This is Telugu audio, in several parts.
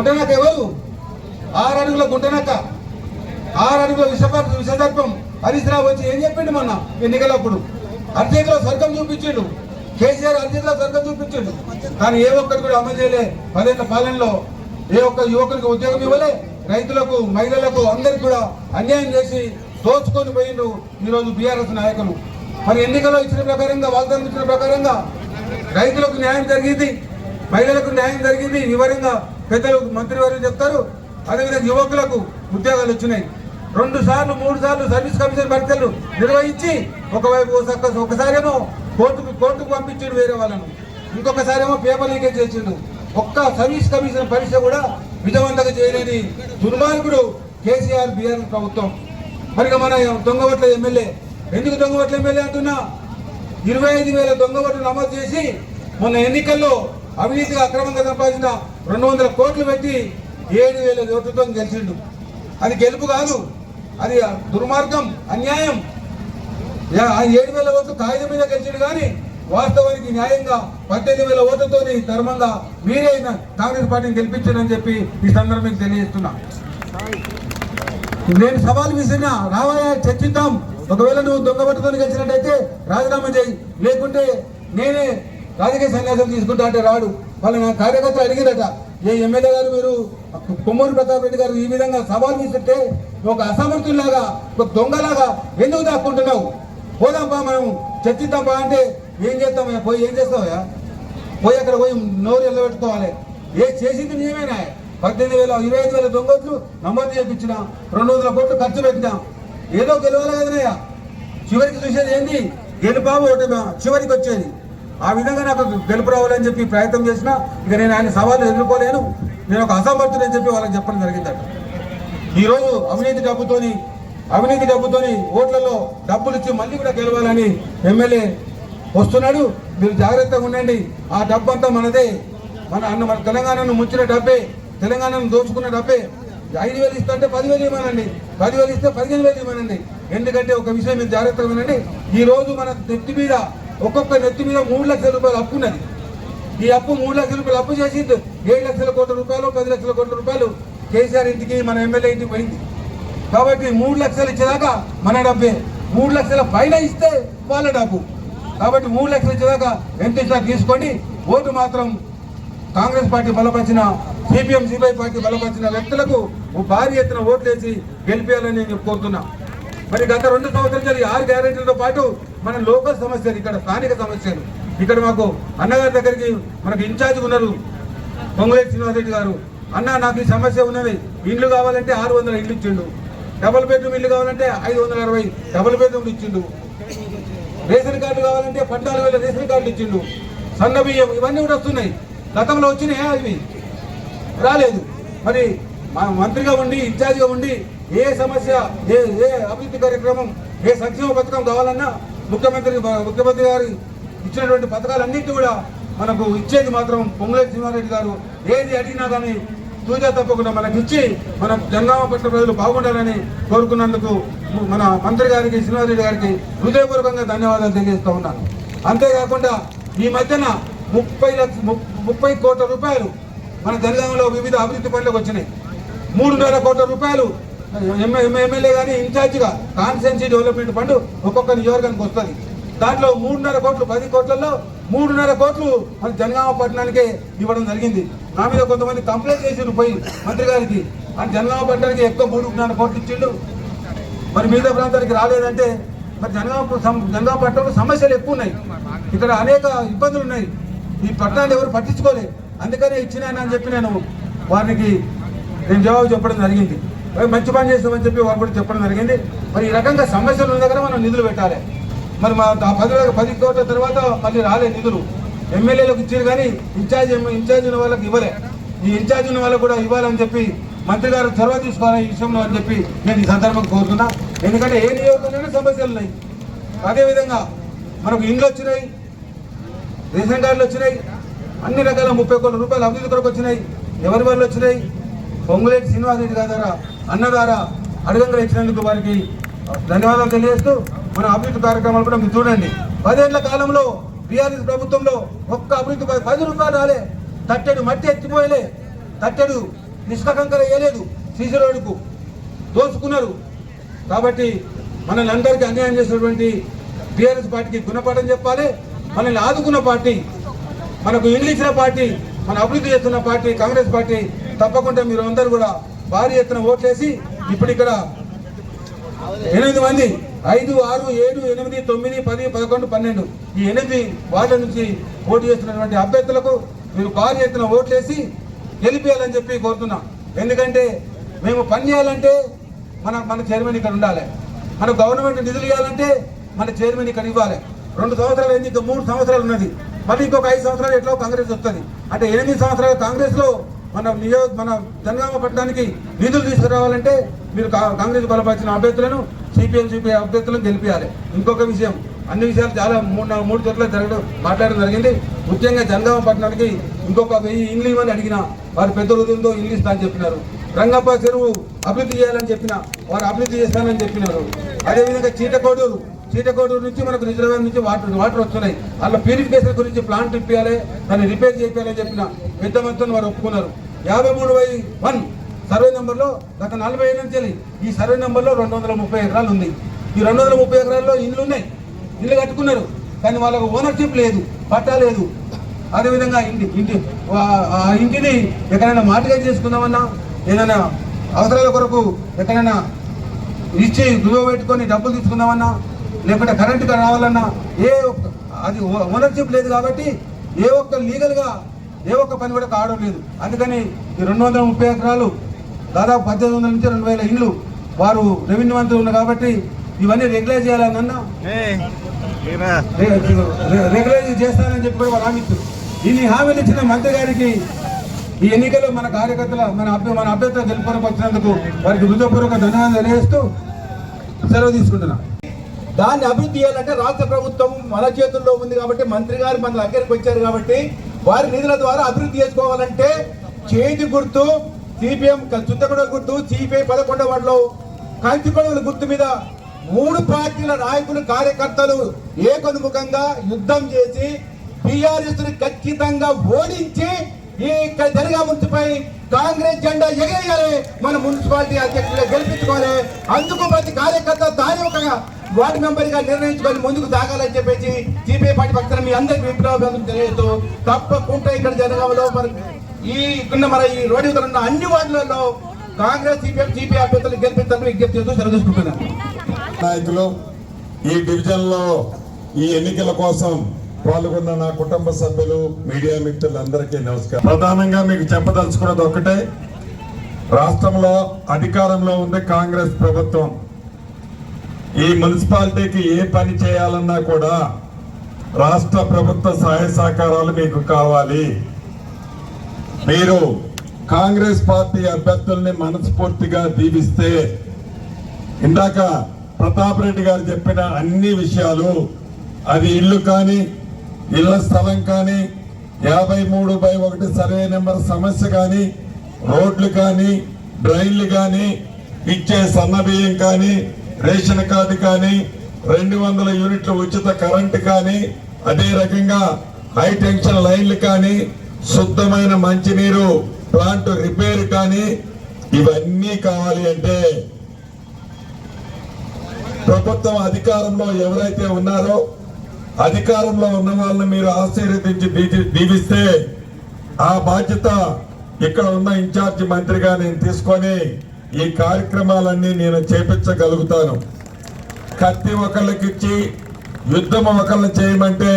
గుంటనక్క ఎవరు? 6 అడుగుల గుంటనక్క, 6 అడుగుల విషసర్పం హరీష్ రావు వచ్చి ఏం చెప్పిండు మొన్న ఎన్నికలప్పుడు? అర్జీలో స్వర్గం చూపించిండు, కేసీఆర్ అర్జీలో స్వర్గం చూపించిండు. కానీ ఏ ఒక్కరు కూడా అమలు చేయలే. 10 ఏళ్ల పాలనలో ఏ ఒక్క యువకునికి ఉద్యోగం ఇవ్వలే, రైతులకు మహిళలకు అందరికి కూడా అన్యాయం చేసి దోచుకొని పోయిండు ఈరోజు బీఆర్ఎస్ నాయకులు. మరి ఎన్నికల్లో ఇచ్చిన ప్రకారంగా, వాగ్దానం ఇచ్చిన ప్రకారంగా రైతులకు న్యాయం జరిగింది, మహిళలకు న్యాయం జరిగింది, వివరంగా పెద్దలు మంత్రివారు చెప్తారు. అదేవిధంగా యువకులకు ఉద్యోగాలు వచ్చినాయి. 2 సార్లు 3 సార్లు సర్వీస్ కమిషన్ పరీక్షలు నిర్వహించి ఒకసారేమో కోర్టుకు పంపించాడు వేరే వాళ్ళను, ఇంకొకసారేమో పేపర్ లీకేజ్ చేసిండు. ఒక్క సర్వీస్ కమిషన్ పరీక్ష కూడా విజయవంతంగా చేయలేని దుర్మార్గుడు కేసీఆర్ బీఆర్ఎస్ ప్రభుత్వం. మరి మన దొంగవట్ల ఎమ్మెల్యే, ఎందుకు దొంగవట్ల ఎమ్మెల్యే అంటున్నా? 25,000 దొంగవట్లు నమోదు చేసి మొన్న ఎన్నికల్లో అవినీతిగా అక్రమంగా సంపాదించిన 200 కోట్లు పెట్టి 7,000 ఓట్లతో గెలిచిండు. అది గెలుపు కాదు, అది దుర్మార్గం, అన్యాయం. 7,000 ఓట్లు కాగితం మీద గెలిచిండు కానీ వాస్తవానికి న్యాయంగా 18,000 ఓట్లతో ధర్మంగా మీరే కాంగ్రెస్ పార్టీని గెలిపించారని చెప్పి ఈ సందర్భంగా తెలియజేస్తున్నా. నేను సవాల్ విసిరినా, రావాయా చర్చిద్దాం. ఒకవేళ నువ్వు దొంగబట్టుతో గెలిచినట్టయితే రాజీనామా చేయి, లేకుంటే నేనే రాజకీయ సన్యాసం తీసుకుంటా అంటే రాడు. వాళ్ళు నా కార్యకర్తలు అడిగిరట, ఏ ఎమ్మెల్యే గారు మీరు కొమ్మూరు ప్రతాప్ రెడ్డి గారు ఈ విధంగా సవాల్ విసిరితే ఒక అసమర్థుల్లాగా, ఒక దొంగలాగా ఎందుకు దాక్కుంటున్నావు? పోదాంపా, మనం చర్చిద్దాంపా అంటే ఏం చేస్తామయ్యా? పోయి ఏం చేస్తావయ్యా? పోయి అక్కడ పోయి నోరు ఎల్లబెట్టుకోవాలి. ఏ చేసింది నీవేనా? 18,000 25,000 దొంగోట్లు నమోదు చేయించిన, 200 కోట్లు ఖర్చు పెట్టినా, ఏదో గెలవాలి కదనయ్యా. చివరికి చూసేది ఏంది? గెలుపాము ఓటమి చివరికి వచ్చేది. ఆ విధంగా నాకు గెలుపు రావాలని చెప్పి ప్రయత్నం చేసినా ఇక నేను ఆయన సవాళ్ళు ఎదుర్కోలేను, నేను ఒక అసమర్థుడని చెప్పి వాళ్ళకి చెప్పడం జరిగిందట. ఈరోజు అవినీతి డబ్బుతోని ఓట్లలో డబ్బులు ఇచ్చి మళ్ళీ కూడా గెలవాలని ఎమ్మెల్యే వస్తున్నాడు. మీరు జాగ్రత్తగా ఉండండి. ఆ డబ్బు అంతా మనదే, మన తెలంగాణను ముంచిన డబ్బే, తెలంగాణను దోచుకున్న డబ్బే. 5,000 ఇస్తుంటే 10,000 ఇవ్వనండి, 10,000 ఇస్తే 15,000 ఇవ్వనండి. ఎందుకంటే ఒక విషయం మీరు జాగ్రత్తగా ఉండండి. ఈ రోజు మన నెత్తి మీద, ఒక్కొక్క నెత్తి మీద 3 లక్షల రూపాయలు అప్పు ఉన్నది. ఈ అప్పు 3 లక్షల రూపాయలు అప్పు చేసి 7 లక్షల కోట్ల రూపాయలు, 10 లక్షల కోట్ల రూపాయలు కేసీఆర్ ఇంటికి, మన ఎమ్మెల్యే ఇంటికి పోయింది. కాబట్టి 3 లక్షలు ఇచ్చేదాకా మన డబ్బే, 3 లక్షల పైన ఇస్తే వాళ్ళ డబ్బు. కాబట్టి 3 లక్షలు ఇచ్చేదాకా ఎంత ఇచ్చినా తీసుకోండి. ఓటు మాత్రం కాంగ్రెస్ పార్టీ బలపరిచిన, సిపిఎం సిపిఐ పార్టీ బలపరిచిన వ్యక్తులకు భారీ ఎత్తున ఓట్లు వేసి గెలిపేయాలని నేను కోరుతున్నా. మరి గత 2 సంవత్సరాలు 6 గ్యారెంటీలతో పాటు మన లోకల్ సమస్యలు, ఇక్కడ స్థానిక సమస్యలు, ఇక్కడ మాకు అన్నగారి దగ్గరికి మనకు ఇన్ఛార్జ్ ఉన్నారు పొంగులేటి శ్రీనివాసరెడ్డి గారు. అన్న నాకు ఈ సమస్య ఉన్నది, ఇండ్లు కావాలంటే 600 ఇండ్లు ఇచ్చిండు, డబుల్ బెడ్రూమ్ ఇల్లు కావాలంటే 560 డబుల్ బెడ్రూమ్లు ఇచ్చిండు, రేషన్ కార్డు కావాలంటే 14,000 రేషన్ కార్డులు ఇచ్చిండు, సన్న బియ్యం ఇవన్నీ కూడా వస్తున్నాయి. గతంలో వచ్చినాయా? ఇవి రాలేదు. మరి మంత్రిగా ఉండి, ఇన్ఛార్జిగా ఉండి ఏ సమస్య, ఏ అభివృద్ధి కార్యక్రమం, ఏ సంక్షేమ పథకం కావాలన్నా ముఖ్యమంత్రి గారు ఇచ్చినటువంటి పథకాలన్నింటి కూడా మనకు ఇచ్చేది మాత్రం పొంగులేటి శ్రీనివాసరెడ్డి గారు. ఏది అడిగినా కానీ తూచా తప్పకుండా మనకి ఇచ్చి మన జనగామ పట్ల ప్రజలు బాగుండాలని కోరుకున్నందుకు మన మంత్రి గారికి, శ్రీనివాసరెడ్డి గారికి హృదయపూర్వకంగా ధన్యవాదాలు తెలియజేస్తూ ఉన్నాను. అంతేకాకుండా ఈ మధ్యన 30 కోట్ల రూపాయలు మన జనగామలో వివిధ అభివృద్ధి పనులకు వచ్చినాయి. 3,5 కోట్ల రూపాయలు ఎమ్మెల్యే కానీ ఇన్ఛార్జిగా కాన్స్టిట్యుయెన్సీ డెవలప్మెంట్ ఫండ్ ఒక్కొక్క నియోజకవర్గానికి వస్తుంది. దాంట్లో 3,5 కోట్లు, 10 కోట్లలో 3,5 కోట్లు మన జనగామ పట్టణానికే ఇవ్వడం జరిగింది. నా మీద కొంతమంది కంప్లైంట్ చేసిండ్రు పోయి మంత్రి గారికి, అని జనగామ పట్టణానికి ఎక్కువ 3,5 కోట్లు ఇచ్చిండు, మరి మిగతా ప్రాంతానికి రాలేదంటే మరి జనగామ పట్టణంలో సమస్యలు ఎక్కువ ఉన్నాయి, ఇక్కడ అనేక ఇబ్బందులు ఉన్నాయి. ఈ పట్టణాన్ని ఎవరు పట్టించుకోలేదు, అందుకనే ఇచ్చినానని చెప్పి నేను వారికి జవాబు చెప్పడం జరిగింది. మంచి పని చేస్తామని చెప్పి వారు కూడా చెప్పడం జరిగింది. మరి ఈ రకంగా సమస్యలు ఉన్న దగ్గర మనం నిధులు పెట్టాలి. మరి మా 10 కోట్ల తర్వాత మళ్ళీ రాలే నిధులు, ఎమ్మెల్యేలకు ఇచ్చారు కానీ ఇన్ఛార్జ్ ఉన్న వాళ్ళకి ఇవ్వలే. ఈ ఇన్ఛార్జ్ ఉన్న వాళ్ళకు కూడా ఇవ్వాలని చెప్పి మంత్రి గారు చొరవ తీసుకోవాలి ఈ విషయంలో అని చెప్పి నేను ఈ సందర్భంగా కోరుతున్నా. ఎందుకంటే ఏ నియోజకవర్గంలోనే సమస్యలు ఉన్నాయి. అదేవిధంగా మనకు ఇండ్లు వచ్చినాయి, రేషన్ కార్డులు వచ్చినాయి, అన్ని రకాల 30 కోట్ల రూపాయలు అభివృద్ధి కొరకు వచ్చినాయి. ఎవరి వల్ల వచ్చినాయి? పొంగులేటి శ్రీనివాసరెడ్డి గారి ద్వారా, అన్న ద్వారా అడగంగా ఇచ్చినందుకు వారికి ధన్యవాదాలు తెలియజేస్తూ మన అభివృద్ధి కార్యక్రమాలు కూడా మీరు చూడండి. 10 ఏళ్ల కాలంలో బీఆర్ఎస్ ప్రభుత్వంలో ఒక్క అభివృద్ధి 10 రూపాయలు రాలే, తట్టెడు మట్టి ఎత్తిపోయలే, తట్టెడు నిష్కకంకర వేయలేదు, సీసీ రోడ్డుకు దోచుకున్నారు. కాబట్టి మనల్ని అందరికీ అన్యాయం చేసినటువంటి టీఆర్ఎస్ పార్టీకి గుణపాఠం చెప్పాలి. మనల్ని ఆదుకున్న పార్టీ, మనకు ఇల్లు ఇచ్చిన పార్టీ, మన అభివృద్ధి చేస్తున్న పార్టీ కాంగ్రెస్ పార్టీ. తప్పకుండా మీరు అందరూ కూడా భారీ ఎత్తున ఓట్లేసి ఇప్పుడు ఇక్కడ 8 మంది 5, 6, 7, 8, 9, 10, 11, 12 ఈ 8 వార్డుల నుంచి పోటీ చేస్తున్నటువంటి అభ్యర్థులకు మీరు భారీ ఎత్తున ఓట్లేసి గెలిపేయాలని చెప్పి కోరుతున్నాం. ఎందుకంటే మేము పని చేయాలంటే మన చైర్మన్ ఇక్కడ ఉండాలి, మన గవర్నమెంట్ నిధులు ఇవ్వాలంటే మన చైర్మన్ ఇక్కడ ఇవ్వాలి. 2 సంవత్సరాలు అయింది, ఇంకా 3 సంవత్సరాలు ఉన్నది. మళ్ళీ ఇంకొక 5 సంవత్సరాలు ఎట్లా కాంగ్రెస్ వస్తుంది. అంటే 8 సంవత్సరాలు కాంగ్రెస్లో మన జనగామ పట్టణానికి నిధులు తీసుకురావాలంటే మీరు కాంగ్రెస్ బలపరిచిన అభ్యర్థులను సిపిఎం అభ్యర్థులను గెలిపించాలి. ఇంకొక విషయం, అన్ని విషయాలు చాలా 3 చోట్ల మాట్లాడడం జరిగింది. ముఖ్యంగా జనగామ పట్టణానికి ఇంకొక 1000 ఇండ్లు ఇవ్వని అడిగిన వారు పెద్ద హృదయంతో ఇల్లు ఇస్తా అని చెప్పినారు. రంగప్ప చెరువు అభివృద్ధి చేయాలని చెప్పిన వారు అభివృద్ధి చేస్తానని చెప్పినారు. అదేవిధంగా చీటకోడూరు నుంచి మనకు రిజర్వాయర్ నుంచి వాటర్ వస్తున్నాయి. అలా ప్యూరిఫికేషన్ గురించి ప్లాంట్ ఇప్పించాలి, దాన్ని రిపేర్ చేయాలని చెప్పిన పెద్ద మొత్తం వారు ఒప్పుకున్నారు. 53/1 సర్వే నెంబర్లో గత 40 ఏళ్ళ నుంచి ఈ సర్వే నెంబర్లో 230 ఎకరాలు ఉంది. ఈ 230 ఎకరాల్లో ఇండ్లు ఉన్నాయి, ఇల్లు కట్టుకున్నారు, కానీ వాళ్ళకు ఓనర్షిప్ లేదు, పట్టా లేదు. అదేవిధంగా ఇంటిని ఎక్కడైనా మార్టిగేజ్ చేసుకుందామన్నా, ఏదైనా అవసరాల కొరకు ఎక్కడైనా ఇచ్చి దువ్వ పెట్టుకొని డబ్బులు తీసుకుందామన్నా, లేకుంటే కరెంటుగా రావాలన్నా అది ఓనర్షిప్ లేదు. కాబట్టి ఏ ఒక్క లీగల్గా ఏ ఒక్క పని కూడా కావడం లేదు. అందుకని ఈ 230 ఎకరాలు దాదాపు 1800 నుంచి 2000 ఇండ్లు వారు రెవెన్యూ మంత్రి ఉన్నారు. కాబట్టి ఇవన్నీ రెగ్యులైజ్ చేయాలన్నా రెగ్యులైజ్ చేస్తానని చెప్పి కూడా వాళ్ళు హామీ ఇచ్చారు. ఇన్ని హామీలు ఇచ్చిన మంత్రి గారికి ఈ ఎన్నికల్లో మన కార్యకర్తల మన అభ్యర్థుల గెలుపుకు వచ్చినందుకు వారికి హృదయపూర్వక ధన్యవాదాలు తెలియజేస్తూ సెలవు తీసుకుంటున్నా. దాన్ని అభివృద్ధి చేయాలంటే రాష్ట్ర ప్రభుత్వం మన చేతుల్లో ఉంది. కాబట్టి మంత్రి గారు మన దగ్గరికి వచ్చారు కాబట్టి వారి నిధుల ద్వారా అభివృద్ధి చేసుకోవాలంటే చేతి గుర్తు సిపిఎం చుత్తగొడవ గుర్తు, సిపిఐ 11వ వార్డులో కంచికొడవల గుర్తు మీద 3 పార్టీల నాయకులు కార్యకర్తలు ఏకముఖంగా యుద్ధం చేసి టీఆర్ఎస్ ఖచ్చితంగా ఓడించి ఈ జనగామ మున్సిపై కాంగ్రెస్ జెండా ఎగరేయాలి, మన మున్సిపాలిటీ అధ్యక్షులుగా గెలిపించుకోవాలి. అందుకు ప్రతి కార్యకర్త దాని ఒక వార్డు మెంబర్ గా నిర్ణయించుకొని ముందుకు సాగాలని చెప్పేసి సిపిఐ పార్టీ పక్షాన మీ అందరికి విప్లవం తెలియజేస్తూ తప్పకుండా ఇక్కడ జనగామలో మన ఈ రోడ్డు ఉన్న అన్ని వార్డులలో కాంగ్రెస్ సిపిఐ అభ్యర్థులు గెలిపించాలని విజ్ఞప్తి చేస్తూ సెలవు తీసుకుంటున్నాను. నాయకులు, ఈ డివిజన్ లో ఈ ఎన్నికల కోసం పాల్గొన్న నా కుటుంబ సభ్యులు, మీడియా మిత్రులందరికీ నమస్కారం. ప్రధానంగా మీకు చెప్పదలుచుకున్నది ఒకటే, రాష్ట్రంలో అధికారంలో ఉంది కాంగ్రెస్ ప్రభుత్వం. ఈ మున్సిపాలిటీకి ఏ పని చేయాలన్నా కూడా రాష్ట్ర ప్రభుత్వ సహాయ సహకారాలు మీకు కావాలి. మీరు కాంగ్రెస్ పార్టీ అభ్యర్థుల్ని మనస్ఫూర్తిగా దీవిస్తే, ఇందాక ప్రతాప్ రెడ్డి గారు చెప్పిన అన్ని విషయాలు, అది ఇల్లు కానీ, ఇళ్ల స్థలం కానీ, 53/1 సర్వే నెంబర్ సమస్య కానీ, రోడ్లు కానీ, డ్రైన్లు కానీ, ఇచ్చే సన్నబియ్యం కానీ, రేషన్ కార్డు కానీ, 200 యూనిట్ల ఉచిత కరెంటు కానీ, అదే రకంగా హై టెన్షన్ లైన్లు కానీ, శుద్ధమైన మంచినీరు ప్లాంట్ రిపేర్ కానీ, ఇవన్నీ కావాలి అంటే ప్రభుత్వం అధికారంలో ఎవరైతే ఉన్నారో అధికారంలో ఉన్న వాళ్ళని మీరు ఆశీర్వదించి దీవిస్తే ఆ బాధ్యత ఇక్కడ ఉన్న ఇన్ఛార్జి మంత్రిగా నేను తీసుకొని ఈ కార్యక్రమాలన్నీ నేను చేపించగలుగుతాను. కత్తి ఒకళ్ళకిచ్చి యుద్ధం ఒకళ్ళని చేయమంటే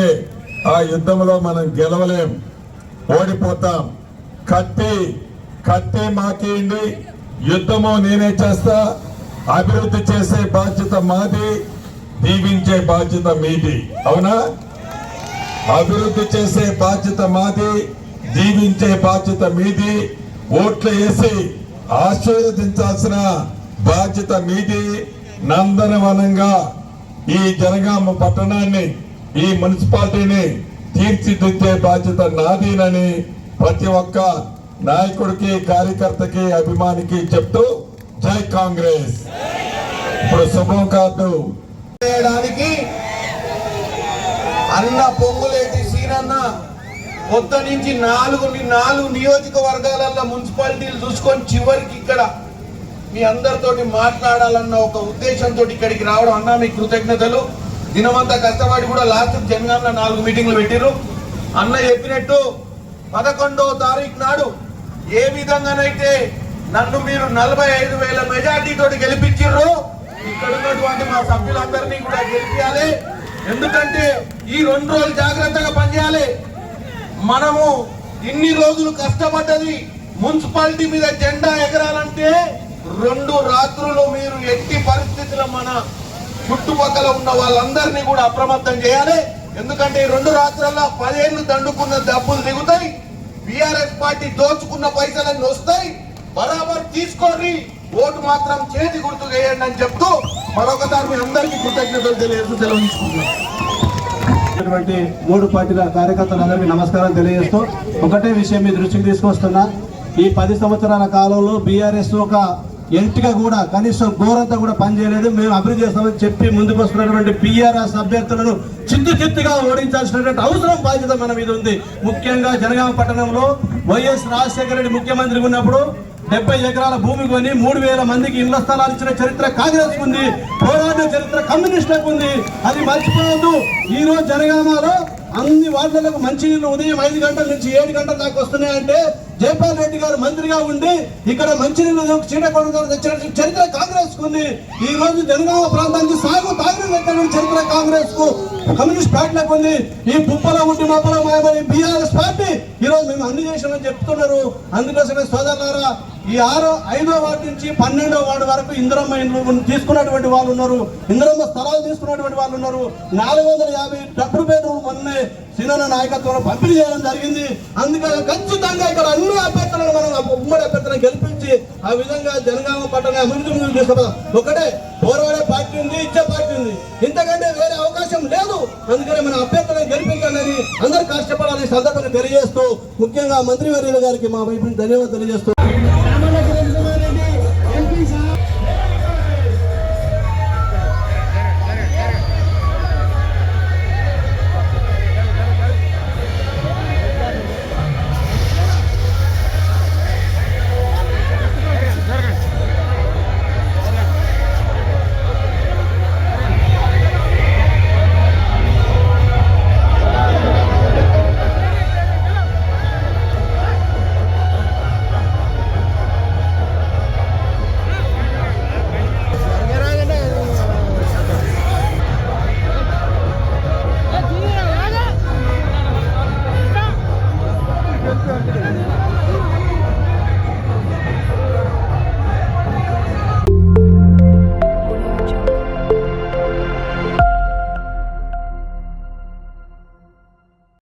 ఆ యుద్ధంలో మనం గెలవలేం, ఓడిపోతాం. కత్తి మాకేయండి, యుద్ధము నేనే చేస్తా. అభివృద్ధి చేసే బాధ్యత మాది, దీవించే బాధ్యత మీది. అవునా? అభివృద్ధి చేసే బాధ్యత మాది, దీవించే బాధ్యత మీది. ఓట్లు వేసి ఆశీర్వదించాల్సిన బాధ్యత మీది. నందనవనంగా ఈ జనగామ పట్టణాన్ని, ఈ మున్సిపాలిటీని తీర్చిదిద్దే బాధ్యత నాదీనని ప్రతి ఒక్క నాయకుడికి, కార్యకర్తకి, అభిమానికి చెప్తూ జై కాంగ్రెస్. ఇప్పుడు శుభం కార్డు చేయడానికి అన్న పొంగులేటి సీనన్న కొత్త నుంచి నాలుగు నియోజకవర్గాలలో మున్సిపాలిటీలు చూసుకొని చివరికి ఇక్కడ మీ అందరితోటి మాట్లాడాలన్న ఒక ఉద్దేశంతో ఇక్కడికి రావడం అన్నా మీకు కృతజ్ఞతలు. దినమంతా కష్టపడి కూడా లాస్ట్ జనగాంలో 4 మీటింగ్లు పెట్టిర్రు. అన్న చెప్పినట్టు 11వ తారీఖు నాడు ఏ విధంగానైతే నన్ను మీరు 45,000 మెజార్టీ తోటి గెలిపించిర్రు, ఇక్కడ ఉన్నటువంటి మా సభ్యులందరినీ కూడా గెలిపించాలి. ఎందుకంటే ఈ 2 రోజులు జాగ్రత్తగా పనిచేయాలి. మనము ఇన్ని రోజులు కష్టపడ్డది మున్సిపాలిటీ మీద జెండా ఎగరాలంటే 2 రాత్రులు మీరు ఎట్టి పరిస్థితుల్లో మన చుట్టుపక్కల ఉన్న వాళ్ళందరినీ కూడా అప్రమత్తం చేయాలి. ఎందుకంటే ఈ 2 రాత్రుల్లో 10 ఏళ్ళు దండుకున్న డబ్బులు దిగుతాయి, బీఆర్ఎస్ పార్టీ దోచుకున్న పైసలన్నీ వస్తాయి. బరాబర్ తీసుకోండి, ఓటు మాత్రం చేతి గుర్తు వేయండి అని చెప్తూ మరొకసారి మీ అందరికీ కృతజ్ఞతలు సెలవు తీసుకుంటున్నాను. 3 పార్టీల కార్యకర్తలందరికీ నమస్కారం తెలియజేస్తూ ఒకటే విషయం మీ దృష్టికి తీసుకొస్తున్నా. ఈ 10 సంవత్సరాల కాలంలో బీఆర్ఎస్ ఒక ఎంటిగా కూడా కనీసం గోరంతా కూడా పనిచేయలేదు. మేము అభివృద్ధి చేస్తామని చెప్పి ముందుకు వస్తున్నటువంటి బీఆర్ఎస్ అభ్యర్థులను చిత్తుగా ఓడించాల్సినటువంటి అవసరం బాధ్యత మన మీద ఉంది. ముఖ్యంగా జనగామ పట్టణంలో వైఎస్ రాజశేఖర రెడ్డి ముఖ్యమంత్రి ఉన్నప్పుడు 70 ఎకరాల భూమి కొని 3,000 మందికి ఇళ్ల స్థలాలు ఇచ్చిన చరిత్ర కాంగ్రెస్ ఉంది, పోరాడిన చరిత్ర కమ్యూనిస్టులకు ఉంది. అది మర్చిపోవద్దు. ఈ రోజు జనగామలో అన్ని వార్డులకు మంచినీళ్ళు ఉదయం 5 గంటల నుంచి 7 గంటల దాకా వస్తున్నాయంటే జైపాల్ రెడ్డి గారు మంత్రిగా ఉండి ఇక్కడ మంచినీళ్ళు చీడకొండ తెచ్చిన చరిత్ర కాంగ్రెస్ కు ఉంది. ఈ రోజు జనగామ ప్రాంతానికి తాగునీరు తెచ్చిన చరిత్ర కాంగ్రెస్ కు, కమ్యూనిస్ట్ పార్టీలకు ఉంది. ఈ పుప్పలో ఉండి మప్పలో మాయమని బీఆర్ఎస్ పార్టీ ఈ రోజు మేము అన్ని చేసామని చెప్తున్నారు. అందుకోసమే సోదరులారా, ఈ 5వ వార్డు నుంచి 12వ వార్డు వరకు ఇందిరమ్మ ఇండ్లు తీసుకున్నటువంటి వాళ్ళు ఉన్నారు, ఇందిరమ్మ స్థలాలు తీసుకున్నటువంటి వాళ్ళు ఉన్నారు. 450 డబ్బులు బెడ్రూమ్ మొన్నే సినన్న నాయకత్వంలో పంపిణీ చేయడం జరిగింది. అందుకని ఖచ్చితంగా ఇక్కడ అన్ని అభ్యర్థులను మనం ఉమ్మడి అభ్యర్థులను గెలిపించి ఆ విధంగా జనగామ పట్టణ అభివృద్ధి తీసుకుపోతాం. ఒకటే పోరాడే పార్టీ ఉంది, ఇచ్చే పార్టీ ఉంది, ఇంతకంటే వేరే అవకాశం లేదు. అందుకని మన అభ్యర్థులను గెలిపించాలని అందరూ కష్టపడాలని సందర్భంగా తెలియజేస్తూ ముఖ్యంగా మంత్రివర్యుల గారికి మా వైపు ధన్యవాదాలు తెలియజేస్తూ